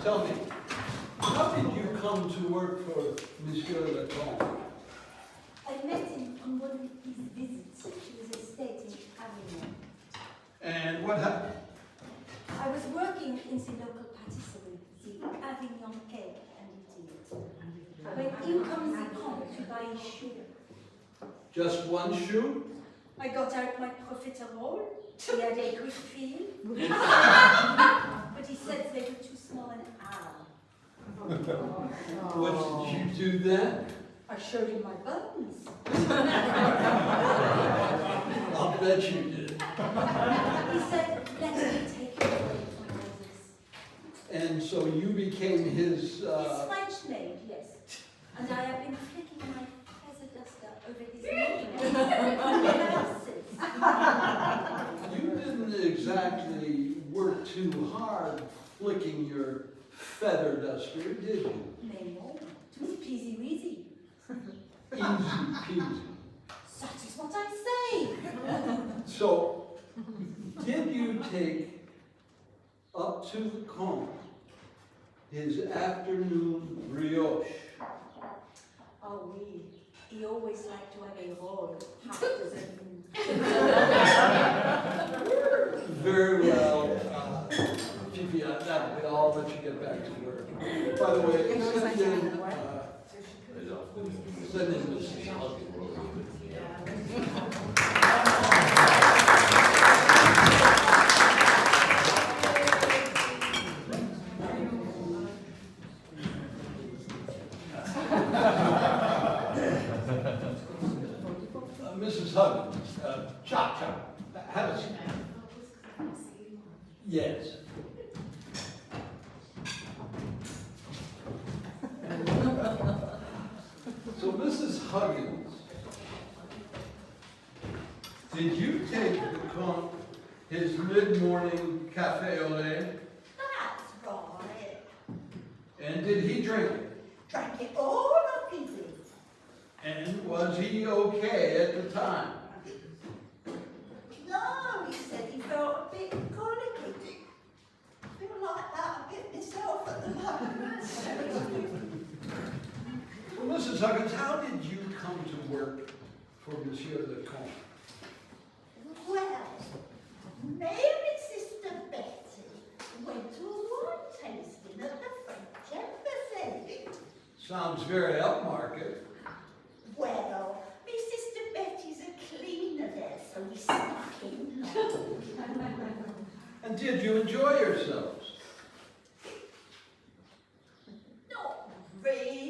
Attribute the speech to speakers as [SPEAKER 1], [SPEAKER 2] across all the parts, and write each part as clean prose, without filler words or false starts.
[SPEAKER 1] tell me, how did you come to work for Monsieur Lecomte?
[SPEAKER 2] I met him on one of his visits to his estate in Avignon.
[SPEAKER 1] And what happened?
[SPEAKER 2] I was working in the local patisserie, the Avignon cake and eating it. When in comes the comte to buy a shoe.
[SPEAKER 1] Just one shoe?
[SPEAKER 2] I got out my profiterole. He had a quick feel. But he said they were too small an hour.
[SPEAKER 1] What did you do then?
[SPEAKER 2] I showed him my bones.
[SPEAKER 1] I'll bet you did.
[SPEAKER 2] He said, let me take it away from Moses.
[SPEAKER 1] And so you became his...
[SPEAKER 2] His French maid, yes. And I have been flicking my feather duster over his knee ever since.
[SPEAKER 1] You didn't exactly work too hard flicking your feather duster, did you?
[SPEAKER 2] No, it was peasy-weasy.
[SPEAKER 1] Easy peasy.
[SPEAKER 2] That is what I say.
[SPEAKER 1] So, did you take up to the comte his afternoon brioche?
[SPEAKER 2] Oh, oui. He always liked to have a roll, half dozen.
[SPEAKER 1] Very well, Fifi, I'll let you get back to work. By the way, send in Mrs. Huggins. Mrs. Huggins, chop. Have a seat. Yes. So, Mrs. Huggins, did you take the comte his mid-morning café au lait?
[SPEAKER 3] That's right.
[SPEAKER 1] And did he drink it?
[SPEAKER 3] Drank it all up, he did.
[SPEAKER 1] And was he okay at the time?
[SPEAKER 3] No, he said he felt a bit colicky. I feel like that a bit myself at the moment.
[SPEAKER 1] Well, Mrs. Huggins, how did you come to work for Monsieur Lecomte?
[SPEAKER 3] Well, me and my sister Betty went to a wine tasting at the French Embassy.
[SPEAKER 1] Sounds very upmarket.
[SPEAKER 3] Well, my sister Betty's a cleaner there, so we snuck in.
[SPEAKER 1] And did you enjoy yourselves?
[SPEAKER 3] Not really.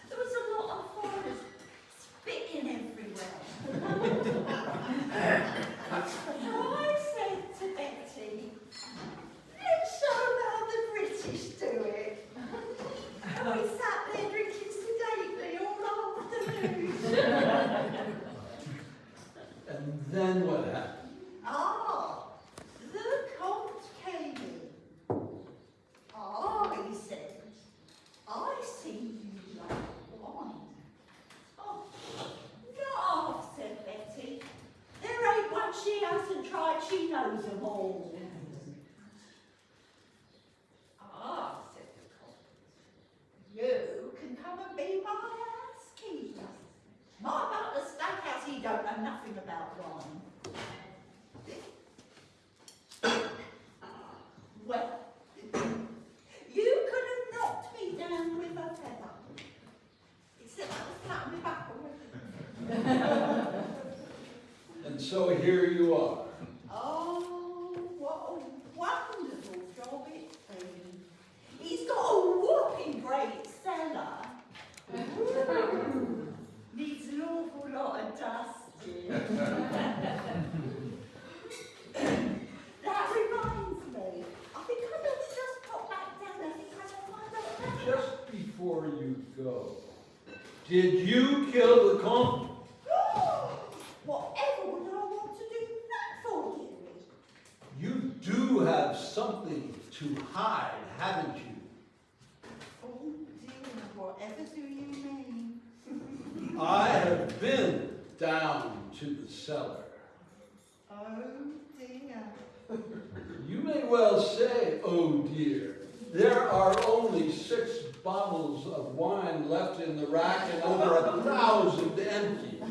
[SPEAKER 3] There was a lot of foreigners spitting everywhere. So I said to Betty, let's show how the British do it. And we sat there drinking sedately all afternoon.
[SPEAKER 1] And then what happened?
[SPEAKER 3] Ah, the Comte came in. Ah, he said, I see you like wine. Oh, no, said Betty. There ain't one she hasn't tried, she knows them all. Ah, said the Comte, you can come and be my housekeeper. My butler Stackhouse, he don't know nothing about wine. Well, you could have knocked me down with a feather. Except I was flat on my back already.
[SPEAKER 1] And so here you are.
[SPEAKER 3] Oh, what a wonderful job it's been. He's got a whopping great cellar. Needs an awful lot of dusting. That reminds me, I think I better just pop back down. I think I know my way.
[SPEAKER 1] Just before you go, did you kill the comte?
[SPEAKER 3] Whatever would I want to do that for, dearie?
[SPEAKER 1] You do have something to hide, haven't you?
[SPEAKER 3] Oh dear, whatever do you mean?
[SPEAKER 1] I have been down to the cellar.
[SPEAKER 3] Oh dear.
[SPEAKER 1] You may well say, oh dear. There are only 6 bottles of wine left in the rack and over 1,000 empty.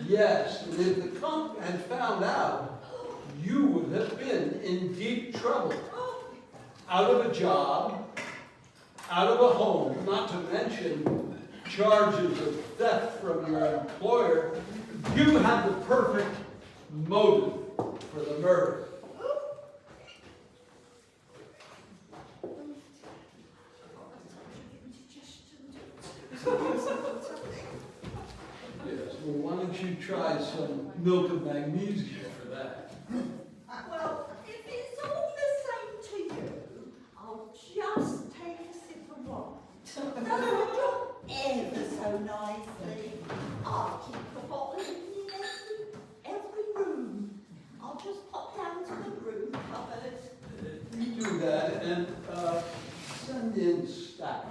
[SPEAKER 1] Yes, and if the Comte had found out, you would have been in deep trouble. Out of a job, out of a home, not to mention charges of theft from your employer. You had the perfect motive for the murder. Yes, well, why don't you try some milk of magnesia for that?
[SPEAKER 3] Well, if it's all the same to you, I'll just take a sip of wine. That'll drop ever so nicely. I'll keep the bottle in every room. I'll just pop down to the room cupboard.
[SPEAKER 1] You do that and send in Stack.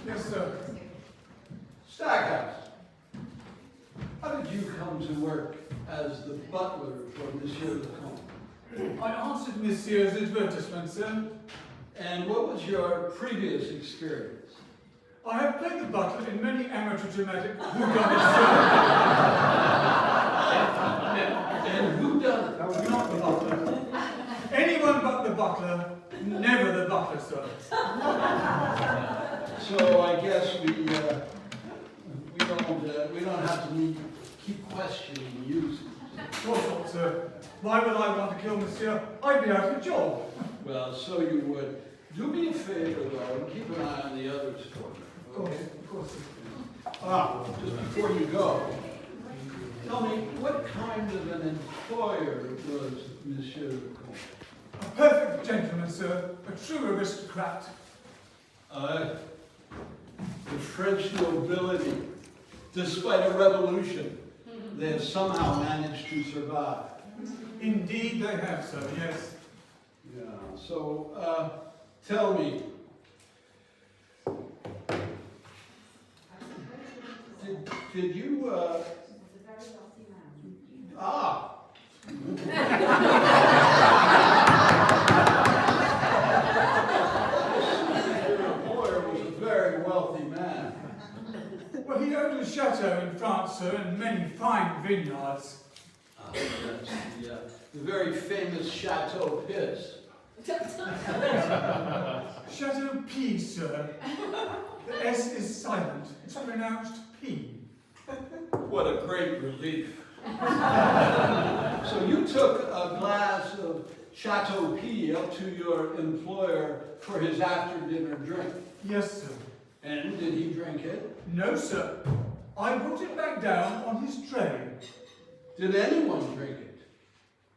[SPEAKER 4] Yes, sir.
[SPEAKER 1] Stackhouse, how did you come to work as the butler for Monsieur le Comte?
[SPEAKER 4] I answered Monsieur's advertisement, sir.
[SPEAKER 1] And what was your previous experience?
[SPEAKER 4] I have played the butler in many amateur dramatic whodunits, sir.
[SPEAKER 1] And who done it?
[SPEAKER 4] Not the butler. Anyone but the butler, never the butler, sir.
[SPEAKER 1] So I guess we don't have to keep questioning you.
[SPEAKER 4] Of course not, sir. Why would I want to kill Monsieur? I'd be out of a job.
[SPEAKER 1] Well, so you would. Do me a favor though, and keep an eye on the others for me.
[SPEAKER 4] Of course.
[SPEAKER 1] Just before you go, tell me, what kind of an employer was Monsieur le Comte?
[SPEAKER 4] A perfect gentleman, sir. A true aristocrat.
[SPEAKER 1] The French nobility, despite a revolution, they have somehow managed to survive.
[SPEAKER 4] Indeed they have, sir, yes.
[SPEAKER 1] Yeah, so tell me, did you, your employer was a very wealthy man.
[SPEAKER 4] Well, he owned a chateau in France, sir, and many fine vineyards.
[SPEAKER 1] That's the very famous Chateau Piss.
[SPEAKER 4] Chateau P, sir. The S is silent. It's pronounced P.
[SPEAKER 1] What a great relief. So you took a glass of Chateau P up to your employer for his after-dinner drink.
[SPEAKER 4] Yes, sir.
[SPEAKER 1] And did he drink it?
[SPEAKER 4] No, sir. I brought it back down on his tray.
[SPEAKER 1] Did anyone drink it?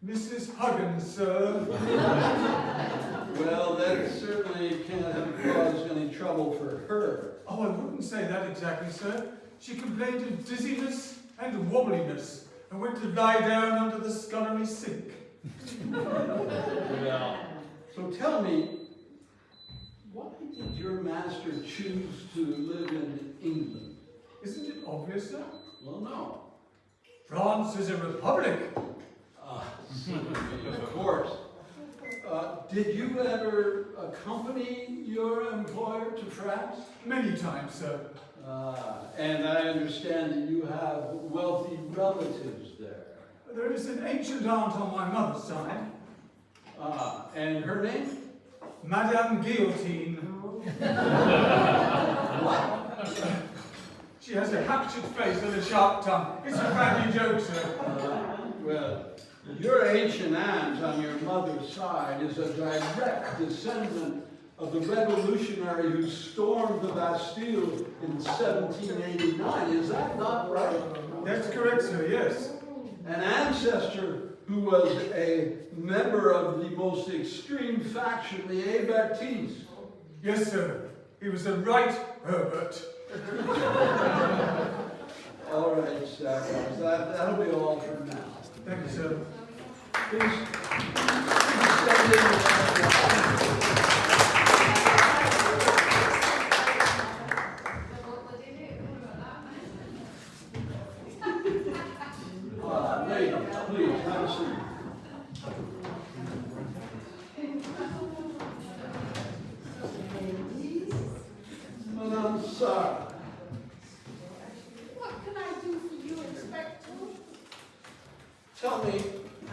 [SPEAKER 4] Mrs. Huggins, sir.
[SPEAKER 1] Well, that certainly can't have caused any trouble for her.
[SPEAKER 4] Oh, I wouldn't say that exactly, sir. She complained of dizziness and wobbliness and went to lie down under the scullery sink.
[SPEAKER 1] Well, so tell me, why did your master choose to live in England?
[SPEAKER 4] Isn't it obvious, sir?
[SPEAKER 1] Well, no.
[SPEAKER 4] France is a republic.
[SPEAKER 1] Of course. Did you ever accompany your employer to France?
[SPEAKER 4] Many times, sir.
[SPEAKER 1] And I understand that you have wealthy relatives there.
[SPEAKER 4] There is an ancient aunt on my mother's side,
[SPEAKER 1] And her name?
[SPEAKER 4] Madame Guillotine.
[SPEAKER 1] What?
[SPEAKER 4] She has a hatchet face and a sharp tongue. It's a family joke, sir.
[SPEAKER 1] Well, your ancient aunt on your mother's side is a direct descendant of the revolutionary who stormed the Bastille in 1789. Is that not right?
[SPEAKER 4] That's correct, sir, yes.
[SPEAKER 1] An ancestor who was a member of the most extreme faction, the Hébertistes.
[SPEAKER 4] Yes, sir. He was a right Herbert.
[SPEAKER 1] All right, Stackhouse, that'll be all for now.
[SPEAKER 4] Thank you, sir.
[SPEAKER 1] Please send in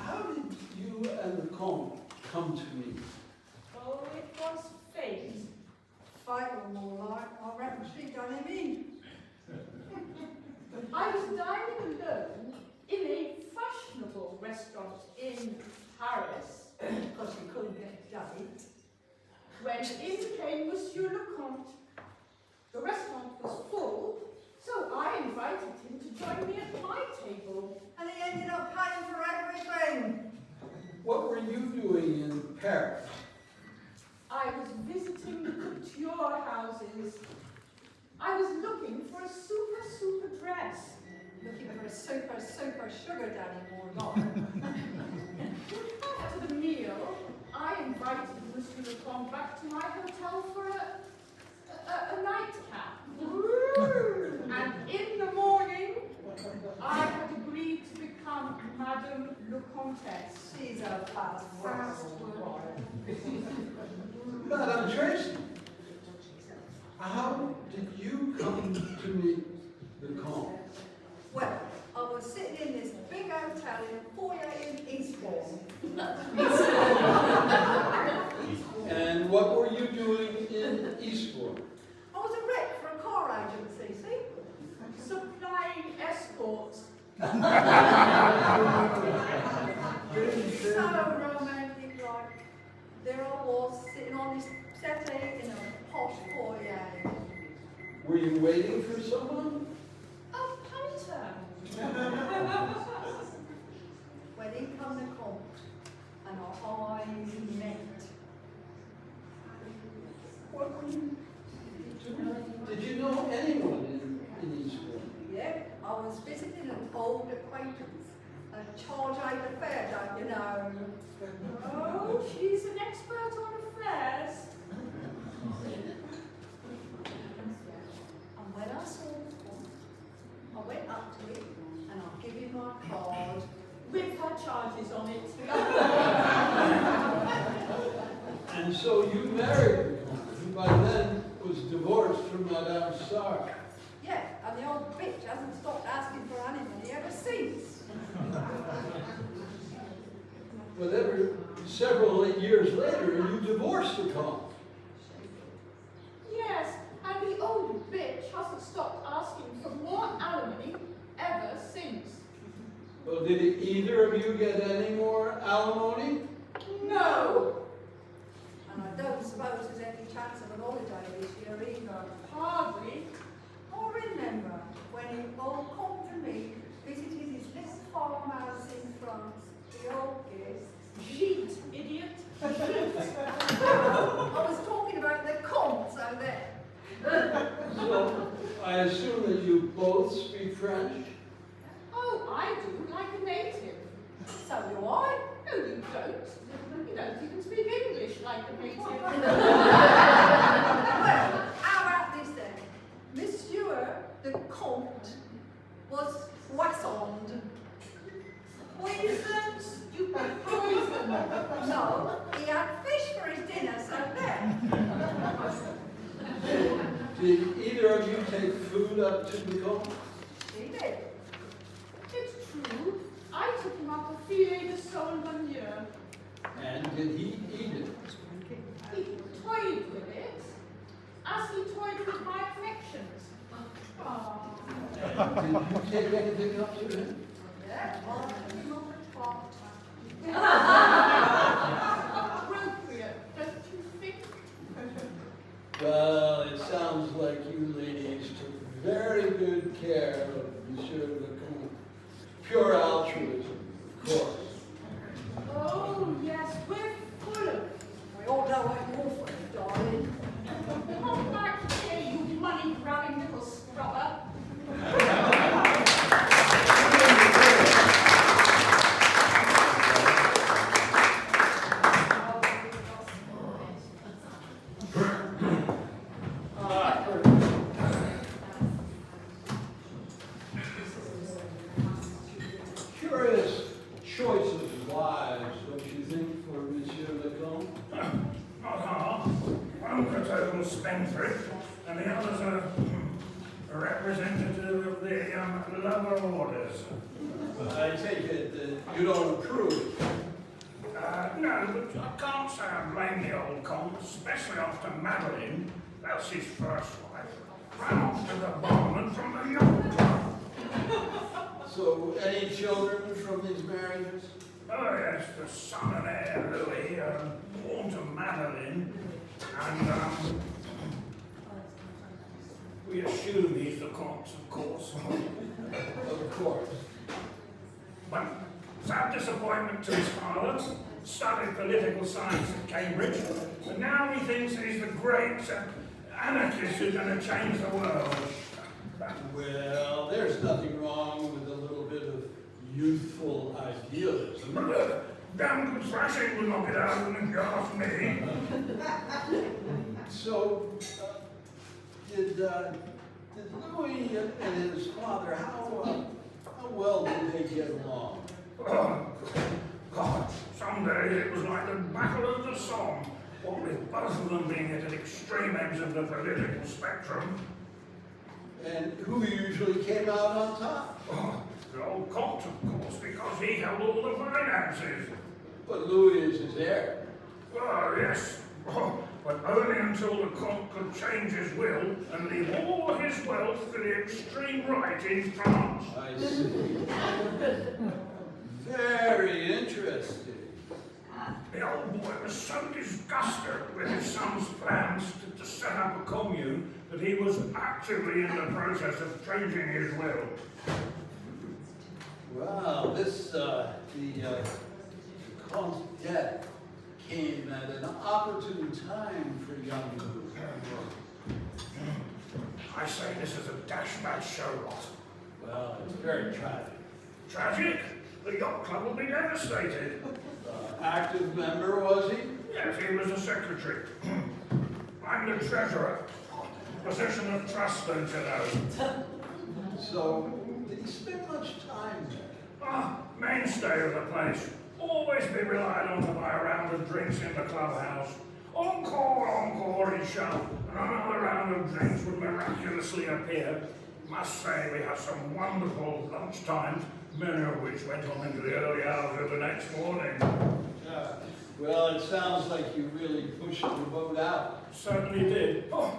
[SPEAKER 1] How did you and the Comte come to meet?
[SPEAKER 5] Oh, it was fate.
[SPEAKER 3] Fight or more like, I reckon she done him in.
[SPEAKER 5] I was dining alone in a fashionable restaurant in Paris
[SPEAKER 3] Because she couldn't get a date.
[SPEAKER 5] when in came Monsieur le Comte. The restaurant was full, so I invited him to join me at my table.
[SPEAKER 3] And he ended up paying for everything.
[SPEAKER 1] What were you doing in Paris?
[SPEAKER 5] I was visiting the couture houses. I was looking for a super dress.
[SPEAKER 3] Looking for a super sugar daddy more like.
[SPEAKER 5] After the meal, I invited Monsieur le Comte back to my hotel for a nightcap. And in the morning, I had agreed to become Madame le Comtesse.
[SPEAKER 3] She's a fast
[SPEAKER 5] Fast
[SPEAKER 1] Madame Tracy, how did you come to meet the Comte?
[SPEAKER 3] Well, I was sitting in this big hotel in a foyer in Eastbourne.
[SPEAKER 1] And what were you doing in Eastbourne?
[SPEAKER 3] I was a rep for a car agency, see?
[SPEAKER 5] Supplying escorts.
[SPEAKER 3] So romantic, like. There I was, sitting on this settee in a posh foyer.
[SPEAKER 1] Were you waiting for someone?
[SPEAKER 5] A punter.
[SPEAKER 3] When in come the Comte, and our eyes met.
[SPEAKER 1] Did you know anyone in Eastbourne?
[SPEAKER 3] Yeah, I was visiting an old acquaintance, a charge over fair, don't you know?
[SPEAKER 5] Oh, she's an expert on affairs.
[SPEAKER 3] And when I saw the Comte, I went up to him and I gave him my card.
[SPEAKER 5] With her charges on it.
[SPEAKER 1] And so you married the Comte, who by then was divorced from Madame Sark.
[SPEAKER 3] Yeah, and the old bitch hasn't stopped asking for anybody ever since.
[SPEAKER 1] But several years later, you divorced the Comte.
[SPEAKER 5] Yes, and the old bitch hasn't stopped asking for more alimony ever since.
[SPEAKER 1] Well, did either of you get any more alimony?
[SPEAKER 5] No,
[SPEAKER 3] And I don't suppose there's any chance of an holiday this year either.
[SPEAKER 5] hardly.
[SPEAKER 3] I remember when old Comte and me visited his little farmhouse in France, the old guest.
[SPEAKER 5] Gîte, idiot.
[SPEAKER 3] I was talking about the Comte, so there.
[SPEAKER 1] So I assume that you both speak French?
[SPEAKER 5] Oh, I do, like a native.
[SPEAKER 3] So do I.
[SPEAKER 5] No, you don't. You don't even speak English like a native.
[SPEAKER 3] Well, how about this then? Monsieur the Comte was poisoned.
[SPEAKER 5] Poisoned, stupid poison.
[SPEAKER 3] No, he had fish for his dinner, so there.
[SPEAKER 1] Did either of you take food up to the Comte?
[SPEAKER 3] He did.
[SPEAKER 5] It's true. I took him up a filet de sole bonheur.
[SPEAKER 1] And did he eat it?
[SPEAKER 5] He toyed with it, as he toyed with my affections. Ah.
[SPEAKER 1] Did you take anything up to him?
[SPEAKER 3] Yeah, well, I took him on the top.
[SPEAKER 5] Appropriate, don't you think?
[SPEAKER 1] Well, it sounds like you ladies took very good care of Monsieur le Comte. Pure altruism, of course.
[SPEAKER 5] Oh, yes, we're full of it.
[SPEAKER 3] We all know what you're for, darling.
[SPEAKER 5] Come back here, you money-grabbing little scrubber.
[SPEAKER 1] Curious choice of wives, don't you think, for Monsieur le Comte?
[SPEAKER 6] One a total spendthrift, and the other's a representative of the lower orders.
[SPEAKER 1] I take it that You don't approve.
[SPEAKER 6] No, but I can't say I blame the old Comte, especially after Madeline, that's his first wife, ran off to the barman from the yacht club.
[SPEAKER 1] So, any children from these marriages?
[SPEAKER 6] Oh yes, the son and heir, Louis, born to Madeline, and we assume he's the Comte, of course.
[SPEAKER 1] Of course.
[SPEAKER 6] But sad disappointment to his father, studied political science at Cambridge, and now he thinks he's the great anarchist who's going to change the world.
[SPEAKER 1] Well, there's nothing wrong with a little bit of youthful idealism.
[SPEAKER 6] Damn good thrashing will knock it out of him, if you ask me.
[SPEAKER 1] So, did Louis and his father, how well did they get along?
[SPEAKER 6] Oh, God, someday it was like the Battle of the Somme, what with both of them being at extreme ends of the political spectrum.
[SPEAKER 1] And who usually came out on top?
[SPEAKER 6] Oh, the old Comte, of course, because he held all the finances.
[SPEAKER 1] But Louis is his heir.
[SPEAKER 6] Oh, yes. Oh, but only until the Comte could change his will and leave all his wealth to the extreme right in France.
[SPEAKER 1] I see. Very interesting.
[SPEAKER 6] The old boy was so disgusted with his son's plans to set up a commune that he was actively in the process of changing his will.
[SPEAKER 1] Well, the Comte's death came at an opportune time for young Louis.
[SPEAKER 6] I say this is a dash-match show lot.
[SPEAKER 1] Well, it's very tragic.
[SPEAKER 6] Tragic? The yacht club will be devastated.
[SPEAKER 1] Active member, was he?
[SPEAKER 6] Yes, he was a secretary. I'm the treasurer. Position of trust, don't you know?
[SPEAKER 1] So, did he spend much time there?
[SPEAKER 6] Ah, mainstay of the place. Always be relied on to buy a round of drinks in the clubhouse. Encore, he'd shout, and another round of drinks would miraculously appear. Must say we had some wonderful lunch times, many of which went on into the early hours of the next morning.
[SPEAKER 1] Well, it sounds like you really pushed the boat out.
[SPEAKER 6] Certainly did. Oh,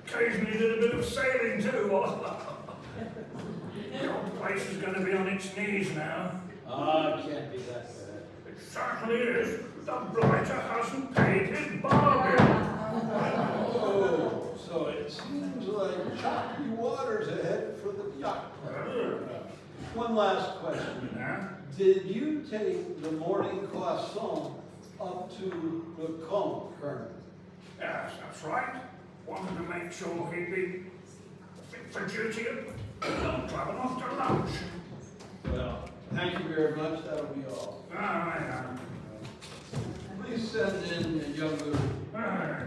[SPEAKER 6] occasionally did a bit of sailing too. The old place is going to be on its knees now.
[SPEAKER 1] Ah, it can't be that bad.
[SPEAKER 6] It certainly is. The blighter hasn't paid his bargain.
[SPEAKER 1] Oh, so it seems like choppy waters ahead for the yacht club. One last question.
[SPEAKER 6] Yeah?
[SPEAKER 1] Did you take the morning croissant up to the Comte, Colonel?
[SPEAKER 6] Yes, that's right. Wanted to make sure he'd be fit for duty at the yacht club and off to lunch.
[SPEAKER 1] Well, thank you very much. That'll be all.
[SPEAKER 6] Ah, yeah.
[SPEAKER 1] Please send in young Louis.
[SPEAKER 6] Ah.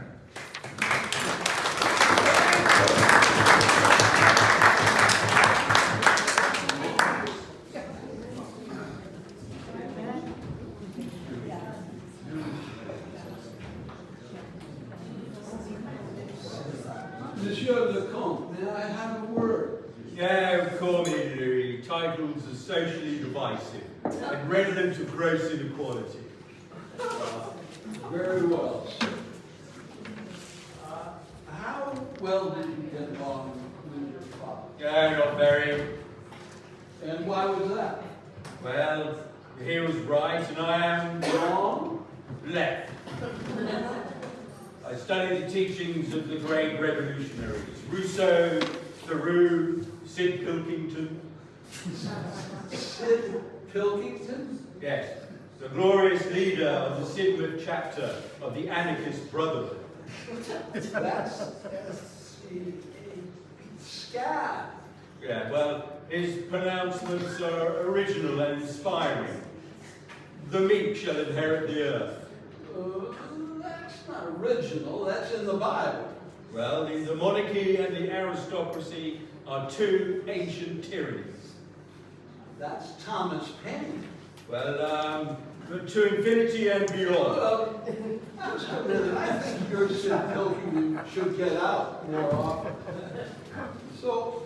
[SPEAKER 1] Monsieur le Comte, may I have a word?
[SPEAKER 7] Yeah, call me Louis. Titles are socially divisive and redolent of gross inequality.
[SPEAKER 1] Very well, sir. How well did you get along with your father?
[SPEAKER 7] Yeah, not very.
[SPEAKER 1] And why was that?
[SPEAKER 7] Well, he was right and I am
[SPEAKER 1] Wrong?
[SPEAKER 7] left. I studied the teachings of the great revolutionaries. Rousseau, Thoreau, Sid Pilkington.
[SPEAKER 1] Sid Pilkington?
[SPEAKER 7] Yes, the glorious leader of the Sidmouth chapter of the Anarchist Brotherhood.
[SPEAKER 1] That's scab.
[SPEAKER 7] Yeah, well, his pronouncements are original and inspiring. The meek shall inherit the earth.
[SPEAKER 1] That's not original, that's in the Bible.
[SPEAKER 7] Well, the monarchy and the aristocracy are two ancient tyrannies.
[SPEAKER 1] That's Thomas Paine.
[SPEAKER 7] Well, to infinity and beyond.
[SPEAKER 1] Just a minute, I think your Sid Pilkington should get out more often. So,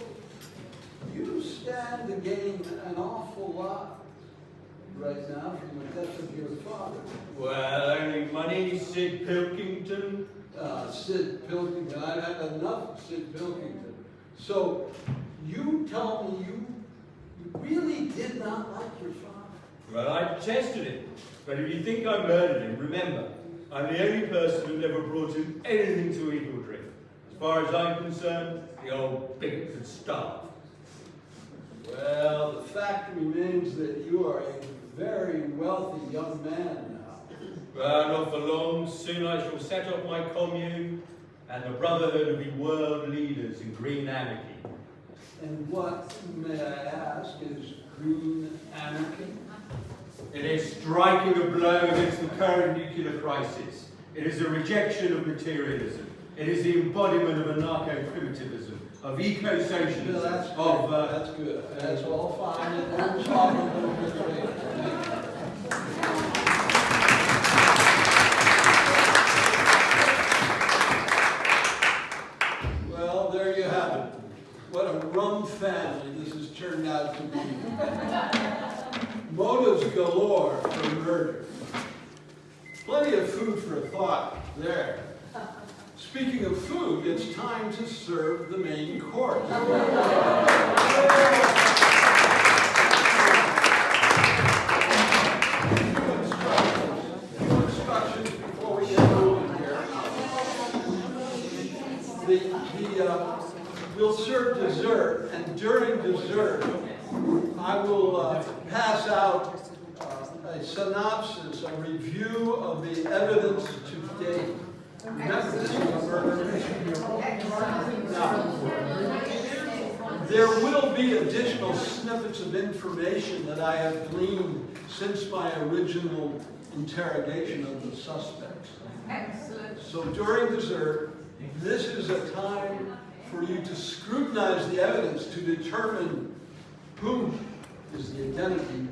[SPEAKER 1] you stand to gain an awful lot right now from the death of your father.
[SPEAKER 7] Well, only money, Sid Pilkington.
[SPEAKER 1] Sid Pilkington. I've had enough of Sid Pilkington. So, you tell me you really did not like your father.
[SPEAKER 7] Well, I tested it. But if you think I murdered him, remember, I'm the only person who never brought him anything to eat or drink. As far as I'm concerned, the old bigot could starve.
[SPEAKER 1] Well, the fact remains that you are a very wealthy young man now.
[SPEAKER 7] Well, not for long. Soon I shall set up my commune and the Brotherhood of the World Leaders in Green Anarchy.
[SPEAKER 1] And what, may I ask, is green anarchy?
[SPEAKER 7] It is striking a blow against the current nuclear crisis. It is a rejection of materialism. It is the embodiment of anarcho-primitivism, of eco-socialism,
[SPEAKER 1] No, that's
[SPEAKER 7] of...
[SPEAKER 1] good. That's good. That's all fine. And we'll talk a little bit later. Well, there you have it. What a rum family this has turned out to be. Motives galore for murder. Plenty of food for thought there. Speaking of food, it's time to serve the main course. Few instructions before we get moving here. We'll serve dessert, and during dessert, I will pass out a synopsis, a review of the evidence to date. Remember, this is a murder mystery. Now, there will be additional snippets of information that I have gleaned since my original interrogation of the suspects.
[SPEAKER 3] Excellent.
[SPEAKER 1] So during dessert, this is a time for you to scrutinize the evidence to determine who is the identity